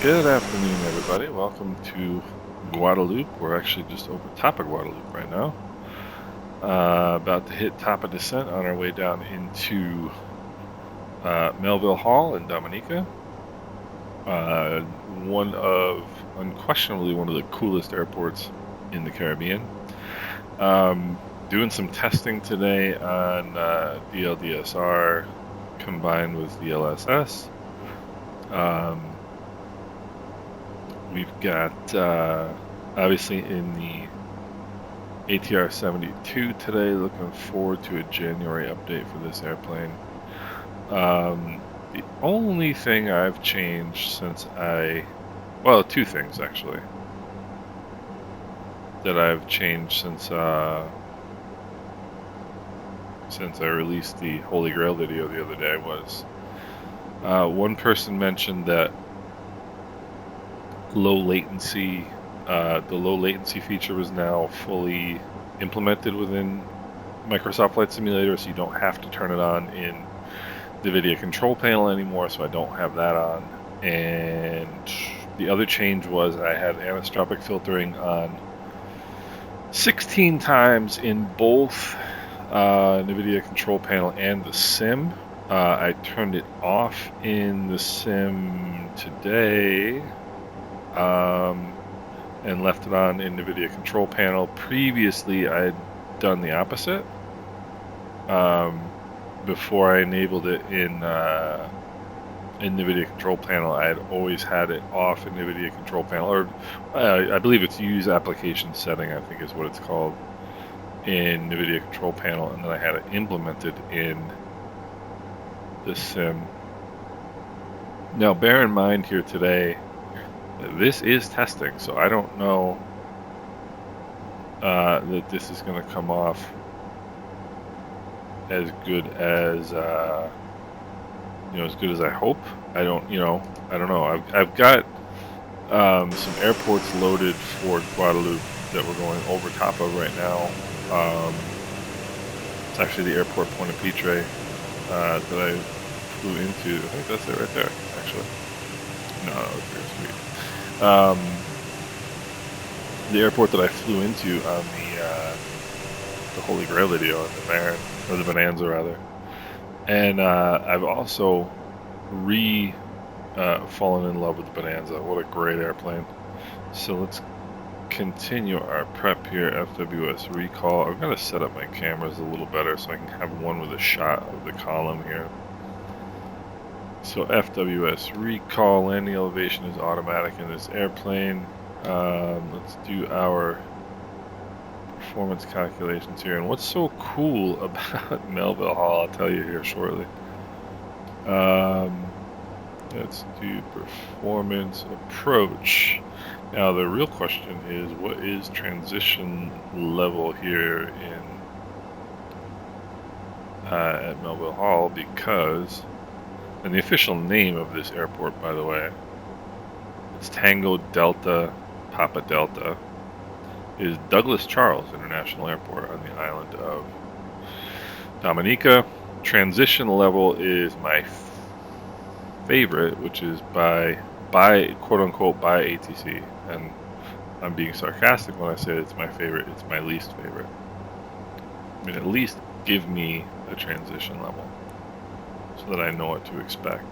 Good afternoon, everybody. Welcome to Guadalupe. We're actually just over top of Guadalupe right now. About to hit top of descent on our way down into Melville Hall in Dominica. Unquestionably one of the coolest airports in the Caribbean. Doing some testing today on DLDSR combined with DLSS. We've got, obviously, in the ATR 72 today, looking forward to a January update for this airplane. The only thing I've changed since well, two things, actually, that I've changed since I released the Holy Grail video the other day was, one person mentioned that the low latency feature was now fully implemented within Microsoft Flight Simulator, so you don't have to turn it on in the video control panel anymore, so I don't have that on. And the other change was I had anisotropic filtering on 16 times in both NVIDIA control panel and the sim. I turned it off in the sim today, and left it on in NVIDIA control panel. Previously, I had done the opposite. Before I enabled it in NVIDIA control panel, I had always had it off in NVIDIA control panel, or I believe it's use application setting, I think is what it's called, in NVIDIA control panel, and then I had it implemented in the sim. Now, bear in mind here today, this is testing, so I don't know that this is going to come off as good as as good as I hope. I don't know. I've got some airports loaded for Guadalupe that we're going over top of right now. It's actually the airport Point of Pitre that I flew into. I think that's it right there, actually. No, that was pretty sweet. The airport that I flew into on the Holy Grail video on the Marin, or the Bonanza rather, and I've also fallen in love with the Bonanza. What a great airplane! So let's continue our prep here. FWS recall. I'm gonna set up my cameras a little better so I can have one with a shot of the column here. So FWS recall, landing elevation is automatic in this airplane. Let's do our performance calculations here. And what's so cool about Melville Hall, I'll tell you here shortly. Let's do performance approach. Now the real question is, what is transition level here in at Melville Hall? Because, and the official name of this airport, by the way, it's Tango Delta Papa Delta, is Douglas Charles International Airport on the island of Dominica. Transition level is my favorite, which is by quote unquote by ATC, and I'm being sarcastic when I say it's my favorite. It's my least favorite. I mean, at least give me a transition level so that I know what to expect.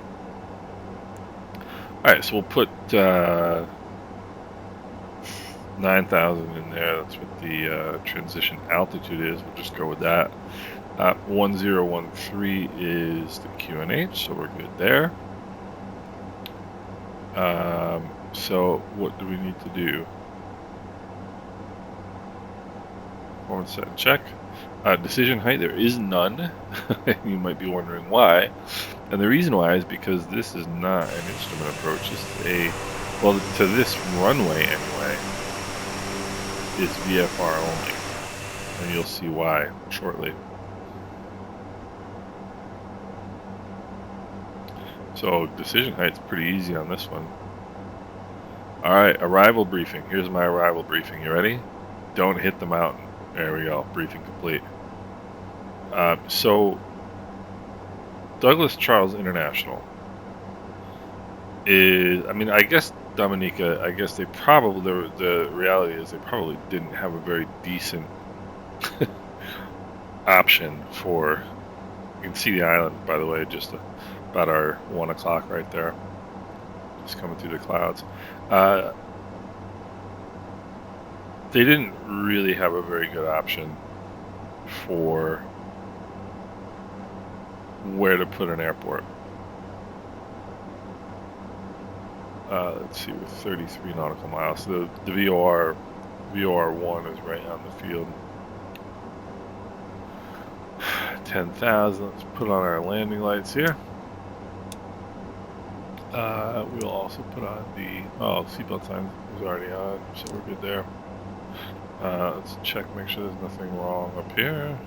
Alright, so we'll put 9,000 in there. That's what the transition altitude is. We'll just go with that. 1013 is the QNH, so we're good there. So what do we need to do? Performance set and check. Decision height, there is none. You might be wondering why. And the reason why is because this is not an instrument approach. This is well, to this runway anyway, is VFR only. And you'll see why shortly. So decision height's pretty easy on this one. Alright, arrival briefing. Here's my arrival briefing. You ready? Don't hit the mountain. There we go. Briefing complete. So Douglas Charles International is, I mean, I guess Dominica, I guess they probably, the reality is they probably didn't have a very decent option for, you can see the island, by the way, just about our 1 o'clock right there, just coming through the clouds. They didn't really have a very good option for where to put an airport. Let's see, with 33 nautical miles, the VOR1 is right on the field. 10,000. Let's put on our landing lights here. We'll also put on the seatbelt sign is already on, so we're good there. Let's check, make sure there's nothing wrong up here.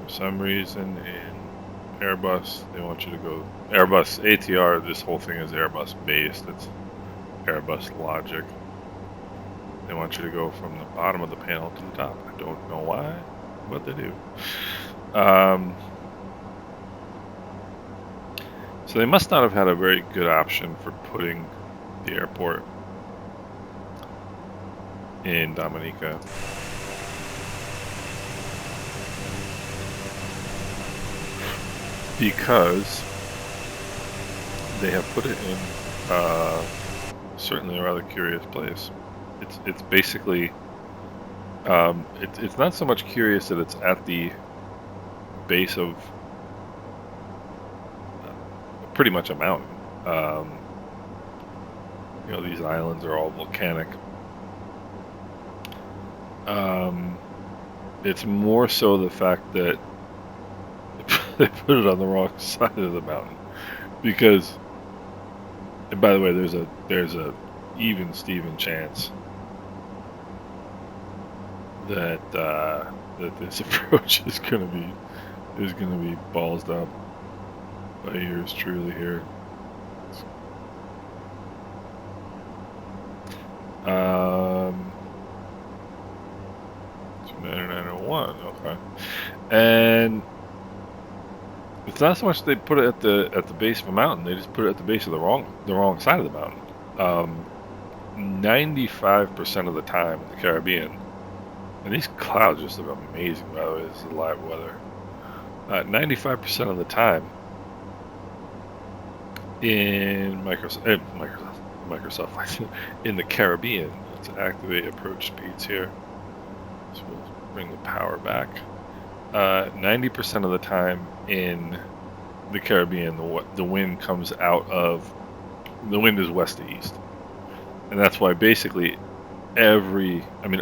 For some reason in Airbus, they want you to go Airbus ATR. This whole thing is Airbus based. It's Airbus logic. They want you to go from the bottom of the panel to the top. I don't know why, but they do. So they must not have had a very good option for putting the airport in Dominica. Because they have put it in certainly a rather curious place. It's basically it's not so much curious that it's at the base of pretty much a mountain. You know, these islands are all volcanic. It's more so the fact that they put it on the wrong side of the mountain, because, and by the way, there's a even Steven chance that that this approach is gonna be ballsed up by yours truly here. 901, okay, and it's not so much they put it at the base of a mountain; they just put it at the base of the wrong side of the mountain. 95% of the time in the Caribbean, and these clouds just look amazing. By the way, this is live weather. 95% of the time in Microsoft in the Caribbean. Let's activate approach speeds here. So we'll bring the power back. 90% of the time in the Caribbean, the wind comes out of, the wind is west to east, and that's why basically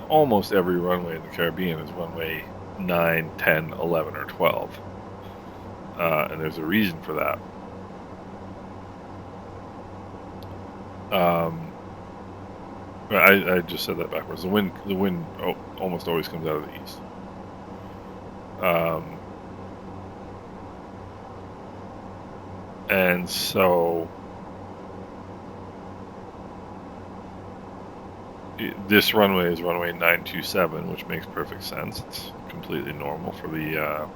almost every runway in the Caribbean is runway 9, 10, 11, or 12, and there's a reason for that. I just said that backwards. The wind almost always comes out of the east. And so this runway is runway 927, which makes perfect sense. It's completely normal for the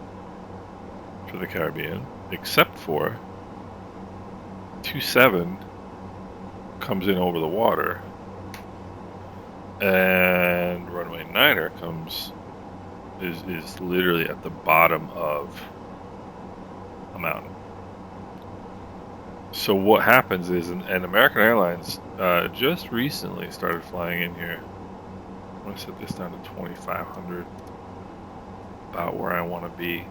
Caribbean, except for 27 comes in over the water, and runway 9er is literally at the bottom of a mountain. So what happens is, and American Airlines just recently started flying in here. I'm going to set this down to 2,500, about where I want to be.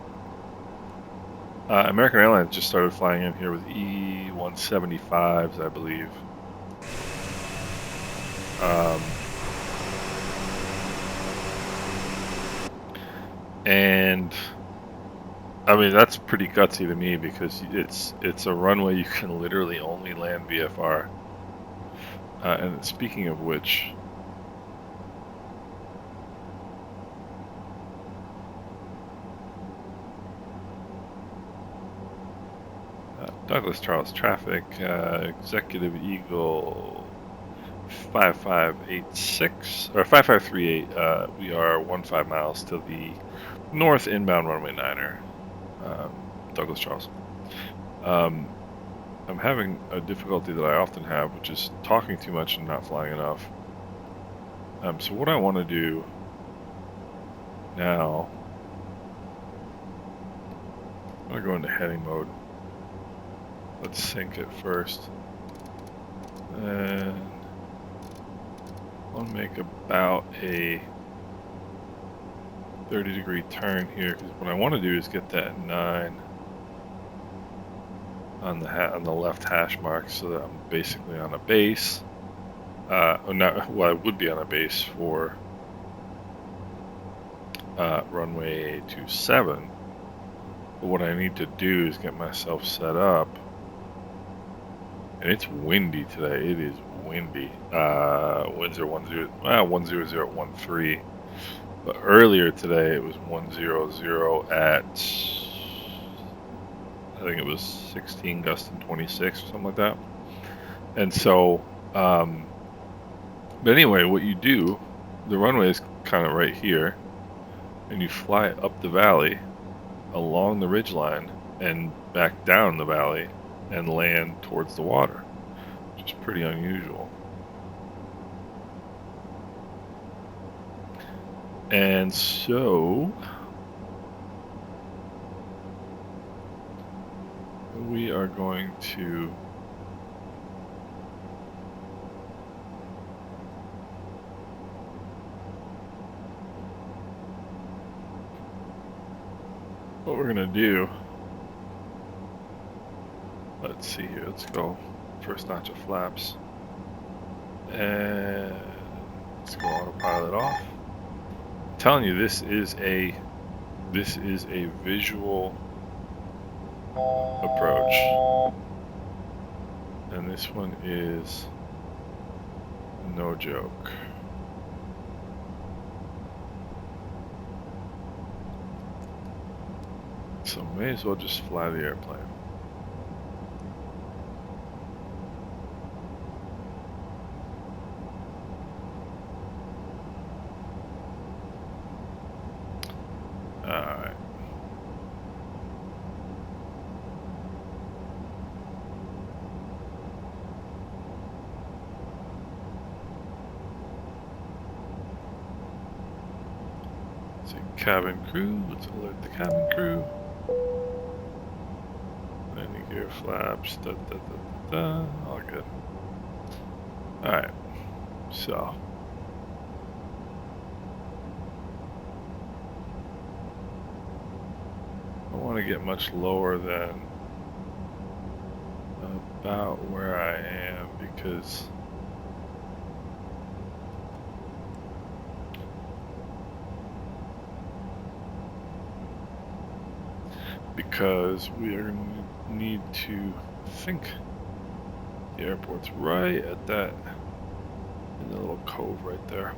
American Airlines just started flying in here with E175s, I believe. And I mean, that's pretty gutsy to me, because it's a runway you can literally only land VFR. And speaking of which, Douglas Charles traffic, Executive Eagle 5586 or 5538. We are 15 miles to the north, inbound runway 9er. Douglas Charles. I'm having a difficulty that I often have, which is talking too much and not flying enough. So what I want to do now, I'm going to go into heading mode. Let's sync it first. And I'll make about a 30-degree turn here, because what I want to do is get that 9 on the left hash mark, so that I'm basically on a base. Well, I would be on a base for runway 27. But what I need to do is get myself set up. And it's windy today. It is windy. Winds are 10013. But earlier today it was 100 at, I think it was 16 gust and 26 or something like that. And so, but anyway, what you do, the runway is kind of right here, and you fly up the valley along the ridgeline and back down the valley and land towards the water, which is pretty unusual. And so we are going to what we're gonna do, let's see here, let's go first notch of flaps, and let's go autopilot off. I'm telling you, this is a visual approach, and this one is no joke. So may as well just fly the airplane. Alright. So cabin crew, let's alert the cabin crew. Landing gear flaps, all good. Alright, so. I don't want to get much lower than about where I am, because we are going to need to think the airport's right at that, in the little cove right there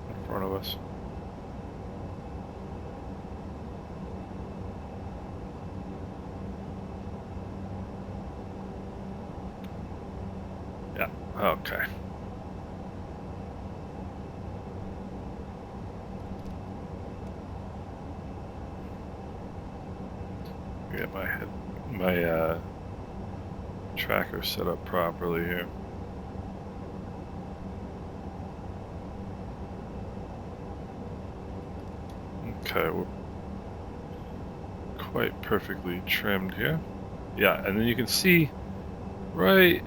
in front of us. Yeah, okay. Get my tracker set up properly here. Okay, we're quite perfectly trimmed here. Yeah, and then you can see right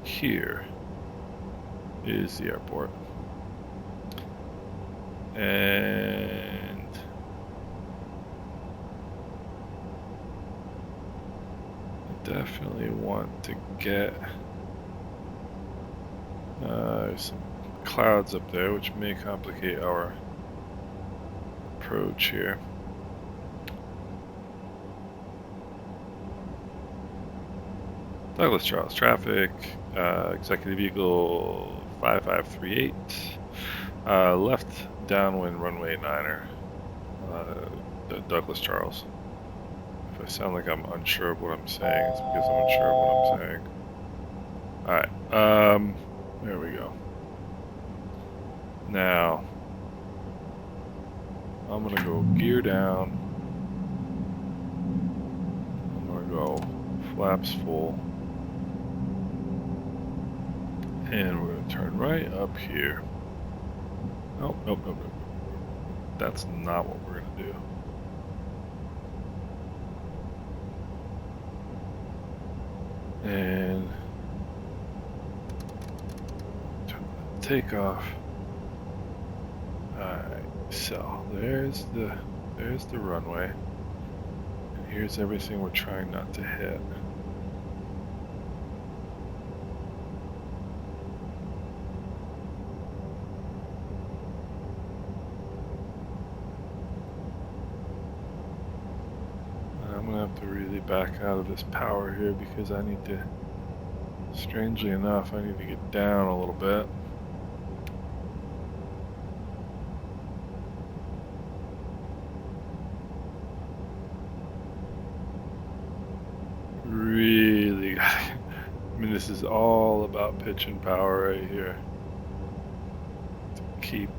here is the airport. And I definitely want to get some clouds up there, which may complicate our approach here. Douglas Charles traffic, executive vehicle 5538, left downwind runway 9er, Douglas Charles. If I sound like I'm unsure of what I'm saying, it's because I'm unsure of what I'm saying. Alright, there we go. Now, I'm gonna go gear down. I'm gonna go flaps full. And we're going to turn right up here. Nope, nope, nope, nope. That's not what we're going to do. And take off. Alright, so there's the runway. And here's everything we're trying not to hit. I'm gonna have to really back out of this power here because I need to, strangely enough, I need to get down a little bit. Really, I mean, this is all about pitch and power right here. To keep,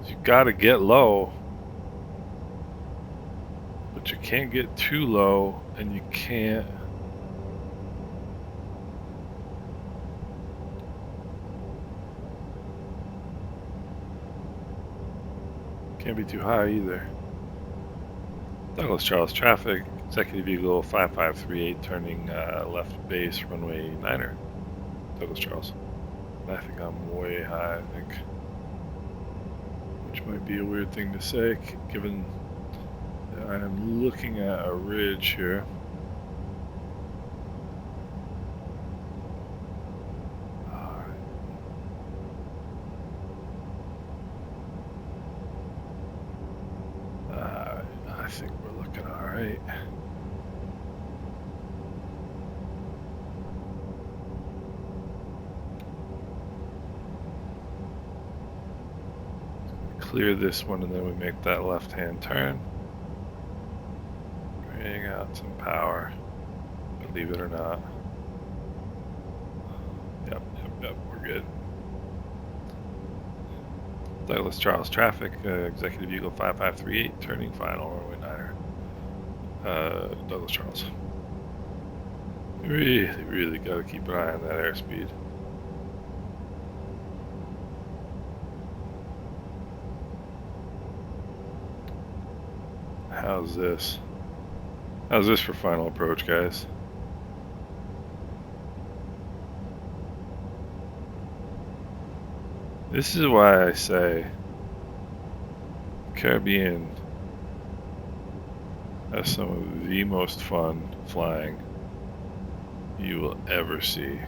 you gotta get low. But you can't get too low, and you can't be too high either. Douglas Charles traffic, executive eagle 5538 turning left base runway 9er. Douglas Charles. I think I'm way high, I think. Which might be a weird thing to say given I'm looking at a ridge here. I think we're looking alright. Clear this one and then we make that left-hand turn. Bring out some power, believe it or not. Yep, we're good. Douglas Charles traffic, executive eagle 5538, turning final runway 9er. Douglas Charles. Really got to keep an eye on that airspeed. How's this? How's this for final approach, guys? This is why I say Caribbean has some of the most fun flying you will ever see.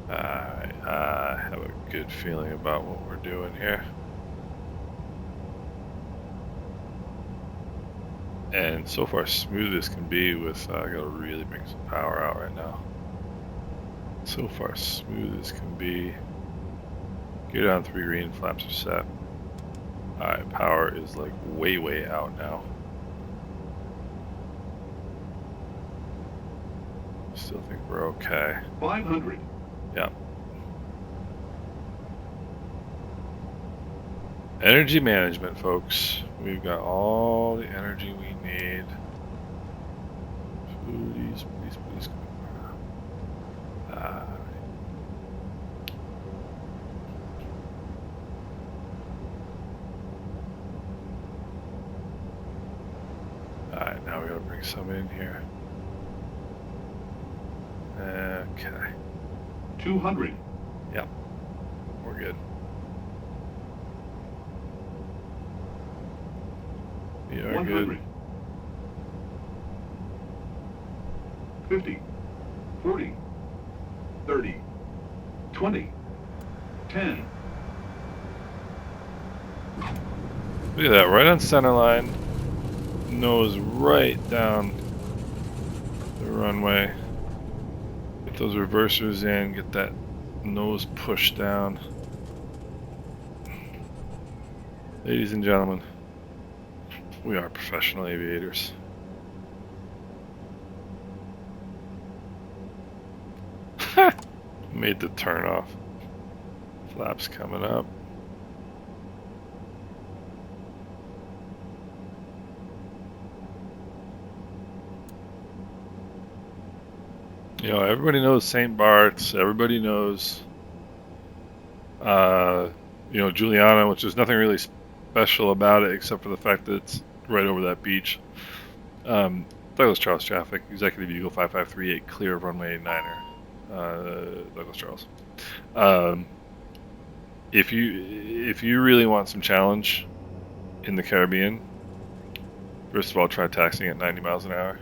I have a good feeling about what we're doing here. And so far smooth as can be with, I gotta really bring some power out right now. So far smooth as can be. Get on 3 green, flaps are set. Alright, power is like way out now. Still think we're okay. 500. Yep. Energy management, folks. We've got all the energy we need. Please. Alright, now we gotta bring some in here. Okay. 200. Yep. We're good. We are 100. good. 50. 40. 30. 20. 10. Look at that, right on center line. Nose right down the runway. Get those reversers in, get that nose pushed down. Ladies and gentlemen, we are professional aviators. Made the turn off. Flaps coming up. You know, everybody knows St. Bart's. Everybody knows, you know, Juliana, which there's nothing really special about it except for the fact that it's right over that beach. Douglas Charles traffic, Executive Eagle 5538, clear of runway 89er. Douglas Charles. If you really want some challenge in the Caribbean, first of all, try taxiing at 90 miles an hour.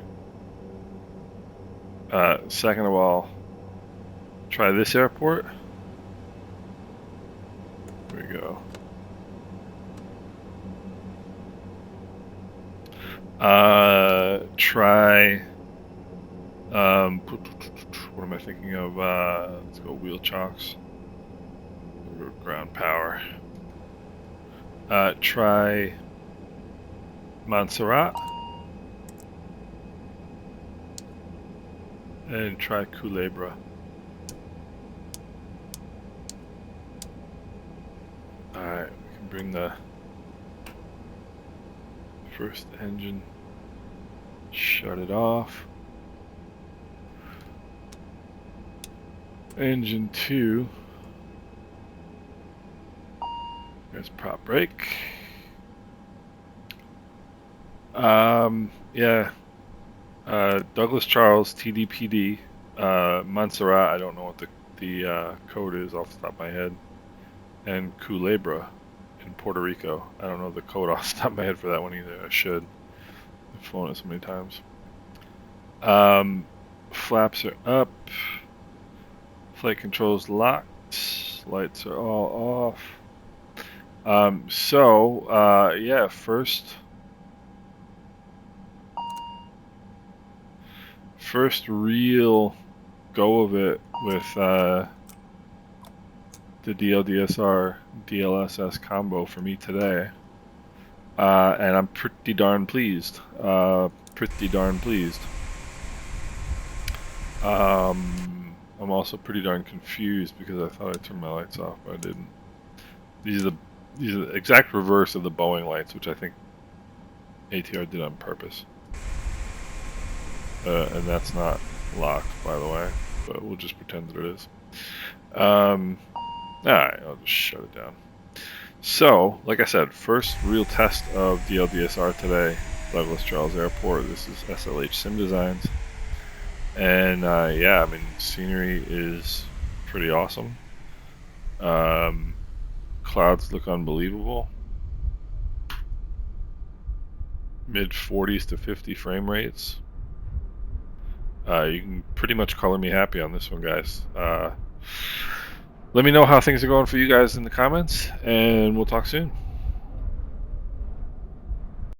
Second of all, try this airport. There we go. Try. What am I thinking of? Let's go wheel chocks. Ground power. Try Montserrat. And try Culebra. Alright, we can bring the first engine, shut it off. Engine 2. There's prop brake. Yeah. Douglas Charles, TDPD. Montserrat, I don't know what the code is off the top of my head. And Culebra in Puerto Rico. I don't know the code off the top of my head for that one either. I should. I've flown it so many times. Flaps are up. Flight controls locked. Lights are all off. Yeah, first real go of it with the DLDSR-DLSS combo for me today. And I'm pretty darn pleased. I'm also pretty darn confused because I thought I turned my lights off, but I didn't. These are the exact reverse of the Boeing lights, which I think ATR did on purpose. And that's not locked, by the way, but we'll just pretend that it is. Alright, I'll just shut it down. So, like I said, first real test of DLDSR today, Douglas Charles Airport. This is SLH Sim Designs. And yeah, I mean, scenery is pretty awesome. Clouds look unbelievable. Mid 40s to 50 frame rates. You can pretty much color me happy on this one, guys. Let me know how things are going for you guys in the comments, and we'll talk soon.